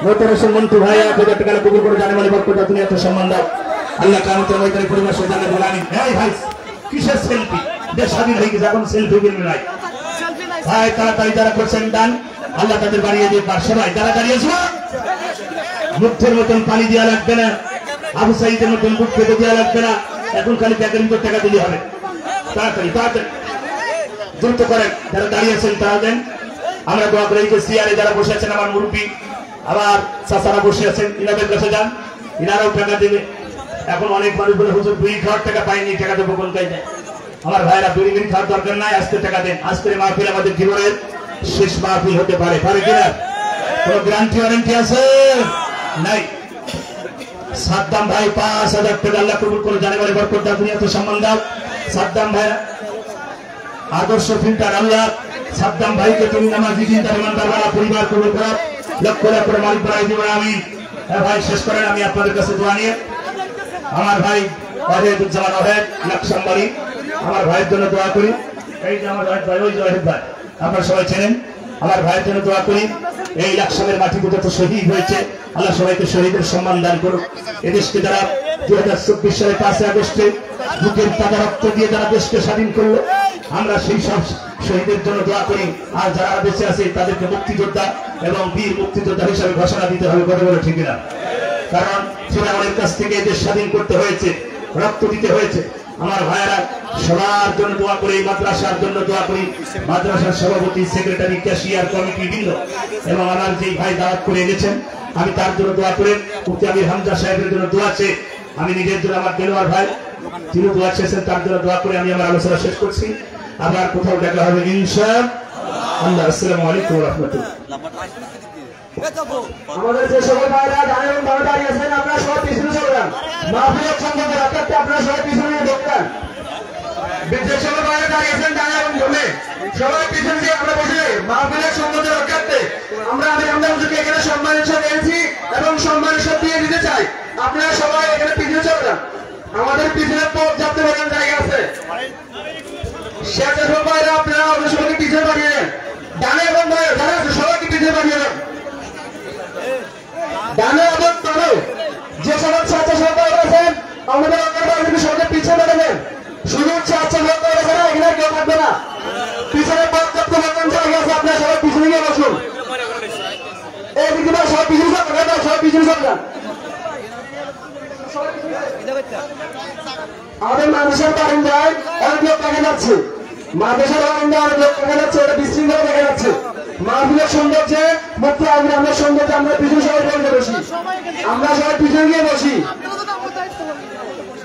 মোতারাম মন্টু ভাই 1000 টাকা কবুল করে জানে মানে বরকত তুমি এত সম্মান দাও আল্লাহ কামতের ময়দানে পরিবার শয়তানে বলানি এই ভাই কিসের সেলফি দেশ স্বাধীন হয়ে গেছে এখন সেলফি বিল নাই ভাই তাড়াতাড়ি যারা করছেন দান আল্লাহ তাদের বাড়িয়ে দিয়ে পার সবাই যারা দাঁড়িয়ে আছো মুখের মতন পানি দেওয়া লাগবে না আবু সাইদের মতন বুক পেতে দেওয়া লাগবে না এখন খালি প্যাকেটিং করে টাকা দিলে হবে তাড়াতাড়ি তাড়াতাড়ি দ্রুত করেন যারা দাঁড়িয়ে আছেন তারা দেন আমরা দোয়া করে এই যে সিয়ারে যারা বসে আছেন আমার মুরব্বী আবার চাচারা বসে আছেন ইনাদের কাছে যান ইনারাও টাকা দেবে এখন অনেক মানুষ বলে হুজুর বিড়ি খাওয়ার টাকা পাইনি টাকা দেবো কোন কাজে আমার ভাইরা বিড়ি খাওয়ার দরকার নাই আজকে টাকা দেন আজকের মাহফিল আমাদের জীবনের শেষ মাহফিল হতে পারে পারে কিনা কোন গ্যারান্টি ওয়ারেন্টি আছে নাই সাদ্দাম ভাই 5000 টাকা আল্লাহ কবুল করে জানে বলে বরকত দাও দুনিয়াতে সম্মান দাও সাদ্দাম ভাই আদর্শ ফিল্টার আল্লাহ সাদ্দাম ভাইকে তুমি নামাজি দিনদার ইমানদার বানা পরিবার কবুল করো লক্ষ লক্ষ করে মালিক বানাই দিবেন আমিন ভাই শেষ করেন আমি আপনাদের কাছে দোয়া নিয়ে আমার ভাই ওয়াহিদুজ্জামান ওয়াহিদ লাকসামবাড়ি আমার ভাইয়ের জন্য দোয়া করি এই যে আমার ভাই ওই যে ওয়াহিদ ভাই আপনারা সবাই চেনেন আমার ভাইয়ের জন্য দোয়া করি এই লাকসামের মাটিতে যত শহীদ হয়েছে আল্লাহ সবাইকে শহীদের সম্মান দান করুক এদেশকে যারা 2024 সালে 5 আগস্টে বুকের তাজা রক্ত দিয়ে যারা দেশকে স্বাধীন করলো আমরা সেই সব শহীদের জন্য দোয়া করি আর যারা বেঁচে আছে তাদেরকে মুক্তিযোদ্ধা এবং বীর মুক্তিযোদ্ধা হিসাবে ঘোষণা দিতে হবে কথা বলে ঠিক না কারণ ফিরআউনের কাছ থেকে দেশ স্বাধীন করতে হয়েছে রক্ত দিতে হয়েছে আমার ভাইয়েরা সবার জন্য দোয়া করি মাদ্রাসার জন্য দোয়া করি মাদ্রাসার সভাপতি সেক্রেটারি ক্যাশিয়ার কমিটি বৃন্দ এবং আমার যে ভাই দাওয়াত করে এনেছেন আমি তার জন্য দোয়া করে মুফতি আমির হামজা সাহেবের জন্য দোয়া চেয়ে আমি নিজের জন্য আমার দেলোয়ার ভাই তিনি দোয়া চেয়েছেন তার জন্য দোয়া করে আমি আমার আলোচনা শেষ করছি আবার কোথাও দেখা হবে ইনশাআল্লাহ আসসালামু আলাইকুম ওয়া রাহমাতুল্লাহ আমাদের যে সবাই ভাইরা জানেন ভালো দাঁড়িয়ে আছেন আপনারা সবাই পিছনে চলে যান মাহফিলের সম্বন্ধে রাখতে আপনারা সবাই পিছনে ঢোকেন যে সবাই ভাইরা দাঁড়িয়ে আছেন ডানে এবং বামে সবাই পিছনে গিয়ে আমরা বসে মাহফিলের সম্বন্ধে রাখতে আমরা হুজুরকে এখানে সম্মানের সাথে এনেছি এবং সম্মানের সাথে দিয়ে দিতে চাই আপনারা সবাই এখানে পিছনে চলে যান আমাদের পিছনে পর্যাপ্ত জায়গা আছে শেষ ভাইরা আপনারা আমাদের সবাইকে পিছনে পাঠিয়ে দেন ডানে এবং বামে যারা আছে সবাইকে পিছনে পাঠিয়ে দেন ডানে এবং বামে যে সব ছাত্র ছাত্রীরা আছেন আমাদের সবাই পিছনে পাঠাবেন শুধু ছাত্র ছাত্রীরা ছাড়া এখানে কেউ থাকবে না পিছনে পর্যাপ্ত জায়গা আছে আপনারা সবাই পিছনে গিয়ে বসুন এইদিকে সবাই পিছনে সবাই পিছনে যান আমাদের মানুষের বারান্দায় অনেক লোক দেখা যাচ্ছে মাদ্রাসার বারান্দায় অনেক লোক দেখা যাচ্ছে এটা বিশৃঙ্খলা দেখা যাচ্ছে মাহফিলের সৌন্দর্যে মুক্তি আমির সৌন্দর্যে আমরা পিছনে সবাই বসে বসি আমরা সবাই পিছনে গিয়ে বসি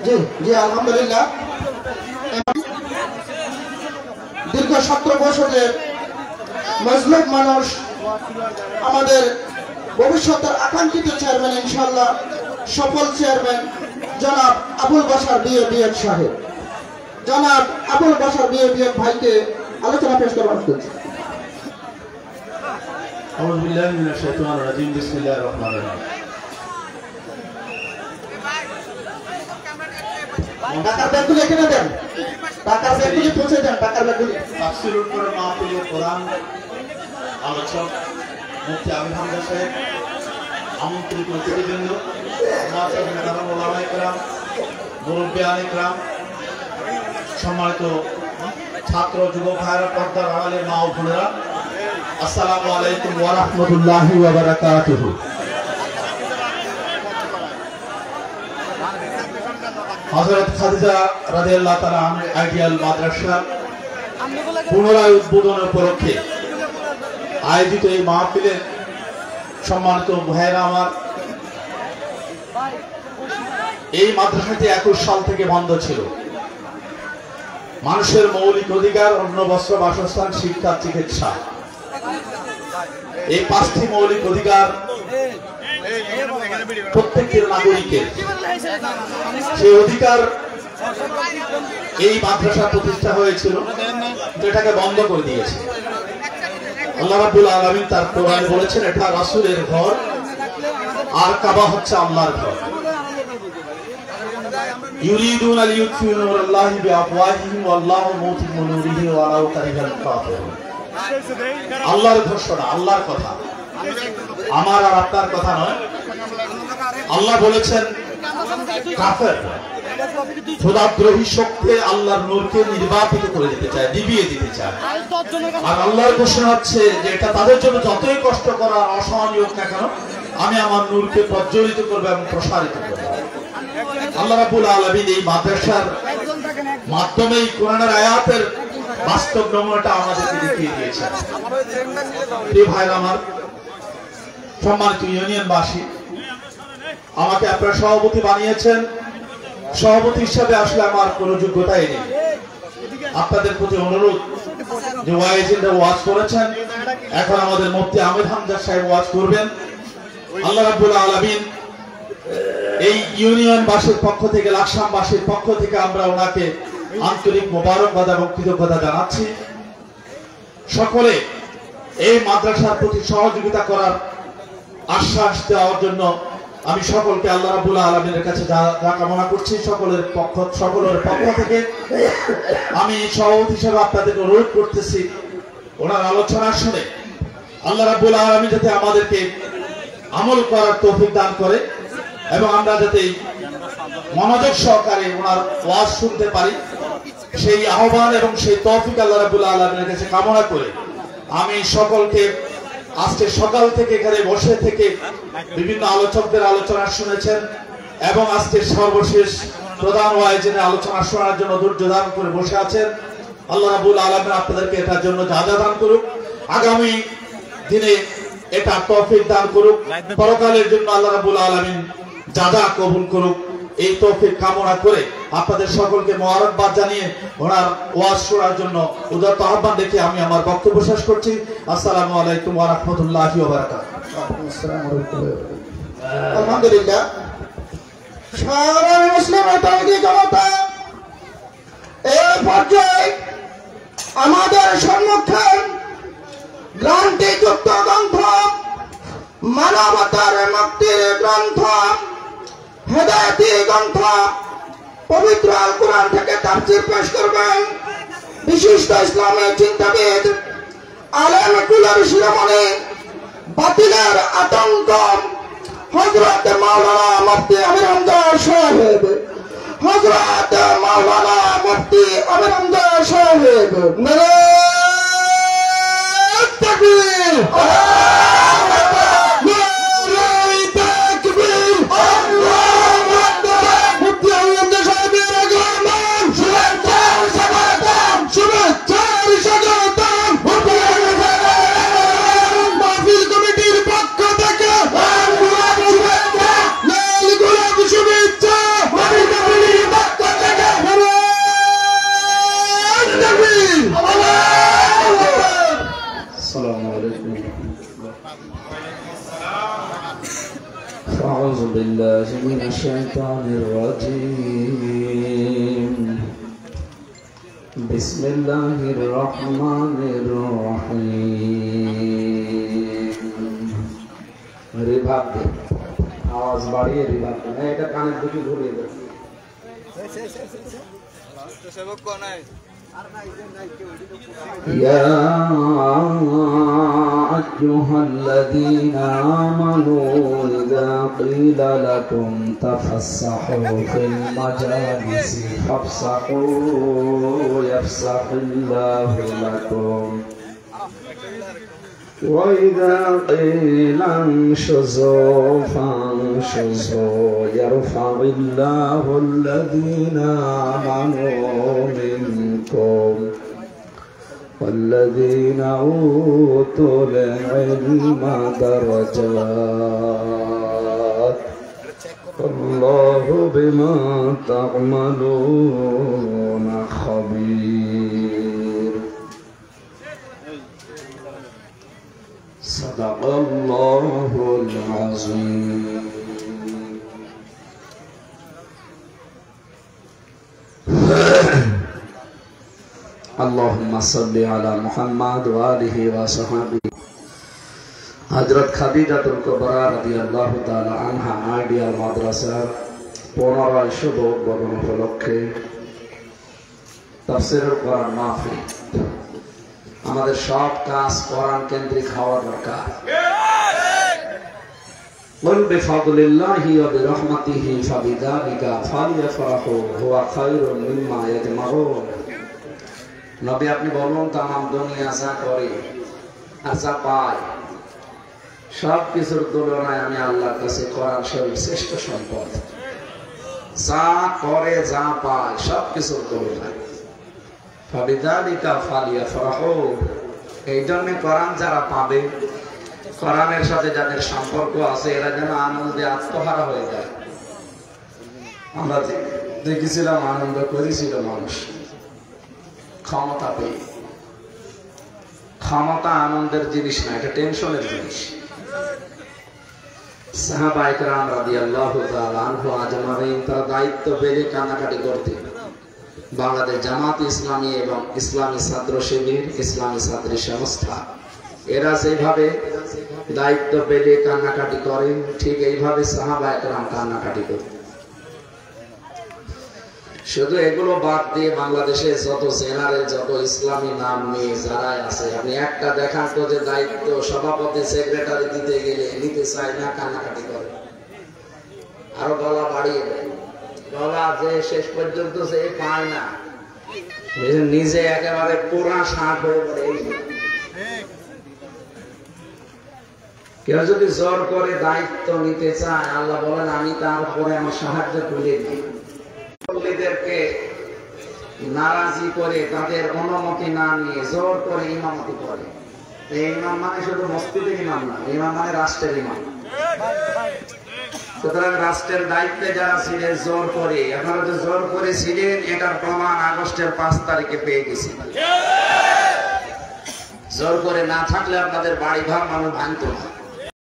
জি জি আলহামদুলিল্লাহ দীর্ঘ 17 বছরের মজলুম মানুষ আমাদের ভবিষ্যতের আকাঙ্ক্ষিত চেয়ারম্যান ইনশাআল্লাহ সফল চেয়ারম্যান জনাব আবুল বাশার বিএ সাহেব জনাব আবুল বাশার বিএ ভাইকে আলোচনা পেশ করার অনুরোধ করছি আউযু বিল্লাহি মিনাশ শাইতানির রাজিম বিসমিল্লাহির রহমানির রহিম টাকার ব্যাগগুলো এখানে দেন টাকার ব্যাগগুলো পৌঁছে দেন টাকার ব্যাগগুলো তাফসীরুল কোরআন মাহফিল কোরআন আলোচক মুফতি আমির হামজা সাহেব আমন্ত্রিত অতিথিবৃন্দ মুরব্বিয়ান ইকরাম সম্মানিত ছাত্র যুবক ভাইরা পর্দার আড়ালের মা ও বোনেরা আসসালামু আলাইকুম ওয়া রাহমাতুল্লাহি ওয়া বারাকাতুহু হযরত খাদিজা রাদিয়াল্লাহু তাআলা আইডিয়াল মাদ্রাসা পুনরায় উদ্বোধন উপলক্ষে আয়োজিত এই মাহফিলের সম্মানিত ভাইরা আমার এই মাদ্রাসাটি 21 সাল থেকে বন্ধ ছিল মানুষের মৌলিক অধিকার অন্ন বস্ত্র বাসস্থান শিক্ষা চিকিৎসা এই 5টি মৌলিক অধিকার প্রত্যেকটি নাগরিকের সেই অধিকার এই মাদ্রাসা প্রতিষ্ঠা হয়েছিল যেটাকে বন্ধ করে দিয়েছে আল্লাহ রাব্বুল আলামিন তার কোরআনে বলেছেন এটা রাসূলের ঘর আর কাবা হচ্ছে আল্লাহর ঘর ইউরিদুন আল ইউতফিউ নূরাল্লাহি বিআফওয়াহিহিম ওয়াল্লাহু মুতিম্মু নূরিহি ওয়া লাউ কারিহাল কাফিরুন আল্লাহর ঘোষণা আল্লাহর কথা আমার আর আপনার কথা নয়। আল্লাহ বলেছেন কাফের খোদাদ্রোহী শক্তি আল্লাহর নূরকে নির্বাপিত করে দিতে চায়, নিভিয়ে দিতে চায়। আর আল্লাহর ঘোষণা হচ্ছে যে এটা তাদের জন্য যতই কষ্ট করা অসহনীয় হোক না কেন, আমি আমার নূরকে প্রজ্বলিত করবো এবং প্রসারিত করবো। আল্লাহ রাব্বুল আলামিন এই মাদ্রাসার মাধ্যমে কোরআনের আয়াতের বাস্তব নমুনাটা আমাদেরকে দেখিয়ে দিয়েছেন। প্রিয় ভাইরা আমার, সম্মানিত ইউনিয়নবাসী, আমাকে আপনারা সভাপতি বানিয়েছেন। সভাপতি হিসাবে আসলে আমার কোনো যোগ্যতাই নেই। আপনাদের প্রতি অনুরোধ যে ওয়াইজিনরা ওয়াজ করেছেন, এখন আমাদের মুফতি আহমেদ হামজা সাহেব ওয়াজ করবেন। আল্লাহ রাব্বুল আলামিন এই ইউনিয়নবাসীর পক্ষ থেকে, লাকসামবাসীর পক্ষ থেকে আমরা ওনাকে আন্তরিক মোবারকবাদ এবং কৃতজ্ঞতা জানাচ্ছি। সকলে এই মাদ্রাসার প্রতি সহযোগিতা করার আশ্বাস দেওয়ার জন্য আমি সকলকে আল্লাহ রাব্বুল আলামিনের কাছে যা কামনা করছি, সকলের পক্ষ থেকে আমি সভাপতি হিসেবে আপনাদেরকে অনুরোধ করতেছি, ওনার আলোচনা শুনে আল্লাহ রাব্বুল আলামিন যাতে আমাদেরকে আমল করার তৌফিক দান করে এবং আমরা যাতে মনোযোগ সহকারে ওনার ওয়াজ শুনতে পারি, সেই আহ্বান এবং সেই তৌফিক আল্লাহ রাব্বুল আলামিনের কাছে কামনা করে আমি সকলকে আজকে সকাল থেকে এখানে বসে থেকে বিভিন্ন আলোচকদের আলোচনা শুনেছেন এবং আজকে সর্বশেষ প্রধান ওয়াইজিনের আলোচনা শোনার জন্য ধৈর্য ধারণ করে বসে আছেন। আল্লাহ রাব্বুল আলামিন আপনাদেরকে এটার জন্য যা দান করুক, আগামী দিনে এটা তৌফিক দান করুক, পরকালের জন্য আল্লাহ রাব্বুল আলামিন যা কবুল করুক, এই তৌফিক কামনা করে আপনাদের সকলকে মোবারকবাদ জানিয়ে ওনার ওয়াজ শোনার জন্য উদাত্ত আহ্বান রেখে আমি আমার বক্তব্য শেষ করছি। আসসালামু আলাইকুম ওয়া রাহমাতুল্লাহি ওয়া বারাকাতুহু। আলহামদুলিল্লাহ, সারা মুসলিম জনতা এই পর্যায়ে আমাদের সম্মুখে গ্রন্থযুক্ত গ্রন্থ, মানবতার মুক্তির গ্রন্থ, হেদায়েতি গ্রন্থ, পবিত্র আল কোরআন থেকে তাফসীর পেশ করবেন বিশিষ্ট ইসলামের চিন্তাবিদ, আলেম কুলার শিরোমণি, বাতিলের আতঙ্ক হযরত মাওলানা মুফতি আমির হামজা সাহেব, হযরত মাওলানা মুফতি আমির হামজা সাহেব। নারায়ে তাকবীর, أعوذ بالله من الشيطان الرجيم. بسم الله الرحمن الرحيم. রিভাব দে, আওয়াজ বাড়িয়ে রিভাব দে, এটা কানের দিকে ঘুরিয়ে দে। يا أيها الذين آمنوا إذا قيل لكم تفسحوا في المجالس فافسحوا يفسح الله لكم وإذا قيل انشزوا فانشزوا يرفع الله الذين آمنوا منكم والذين أوتوا العلم درجات والله بما تعملون خبير. صدق الله العظيم. اللهم صل على محمد وآله وصحبه. হযরত খাদিজাতুল কুবরা রাদিয়াল্লাহু তাআলা আনহা আইডিয়াল মাদ্রাসার 15 শুভ উদ্বোধন উপলক্ষে তাফসীরুল কোরআন মাহফিল। আমাদের সব কাজ কোরআন কেন্দ্রিক হওয়া দরকার। قل بفضل الله وبرحمته فبذلك فليفرحوا هو خير مما يجمعون। নবী আপনি বলুন তামাম দুনিয়া যা করে আর যা পায় সব কিছুর তুলনায় আমি আল্লাহর কাছে কোরআন শরীফ শ্রেষ্ঠ সম্পদ। যা করে যা পায় সব কিছুর তুলনায় ফাবিযালিকা ফালিয়াফরাহু, এই জন্য কোরআন যারা পাবে, কোরআনের সাথে যাদের সম্পর্ক আছে এরা যেন আনন্দে আত্মহারা হয়ে যায়। আমরা দেখেছিলাম আনন্দ করেছিল মানুষ ক্ষমতা পেয়ে। ক্ষমতা আনন্দের জিনিস না, এটা টেনশনের জিনিস। সাহাবায়ে কেরাম রাদিয়াল্লাহু তাআলা আনহু আজমাইন তারা দায়িত্ব পেলে কান্নাকাটি করতেন। বাংলাদেশ জামাত ইসলামী এবং ইসলামী ছাত্র শিবির, ইসলামী ছাত্রী সংস্থা, এরা যেভাবে দায়িত্ব পেলে কান্নাকাটি করেন ঠিক এইভাবে সাহাবায়ে কেরাম কান্নাকাটি করতেন। শুধু এগুলো বাদ দিয়ে বাংলাদেশে যত জেনারেল, যত ইসলামী নাম নিয়ে যারা আছে, আপনি একটা দেখান তো যে দায়িত্ব সভাপতি সেক্রেটারি দিতে গেলে নিতে চায় না, কান্নাকাটি করে, আরো গলা বাড়িয়ে দেয়। গলা যে শেষ পর্যন্ত সে পায় না, নিজে একেবারে পুরা ষাট হয়ে পড়ে। কেউ যদি জোর করে দায়িত্ব নিতে চায়, আল্লাহ বলেন আমি তার উপরে আমার সাহায্য তুলে দিই। মুসল্লিদেরকে নারাজি করে তাদের অনুমতি না নিয়ে জোর করে ইমামতি করে। এই ইমাম মানে শুধু মসজিদের ইমাম না, ইমাম মানে রাষ্ট্রের ইমাম। সুতরাং রাষ্ট্রের দায়িত্বে যারা ছিলেন জোর করে, আপনারা যে জোর করেছিলেন এটার প্রমাণ আগস্টের 5 তারিখে পেয়ে গেছি। জোর করে না থাকলে আপনাদের বাড়ি ঘর মানুষ ভাঙত না।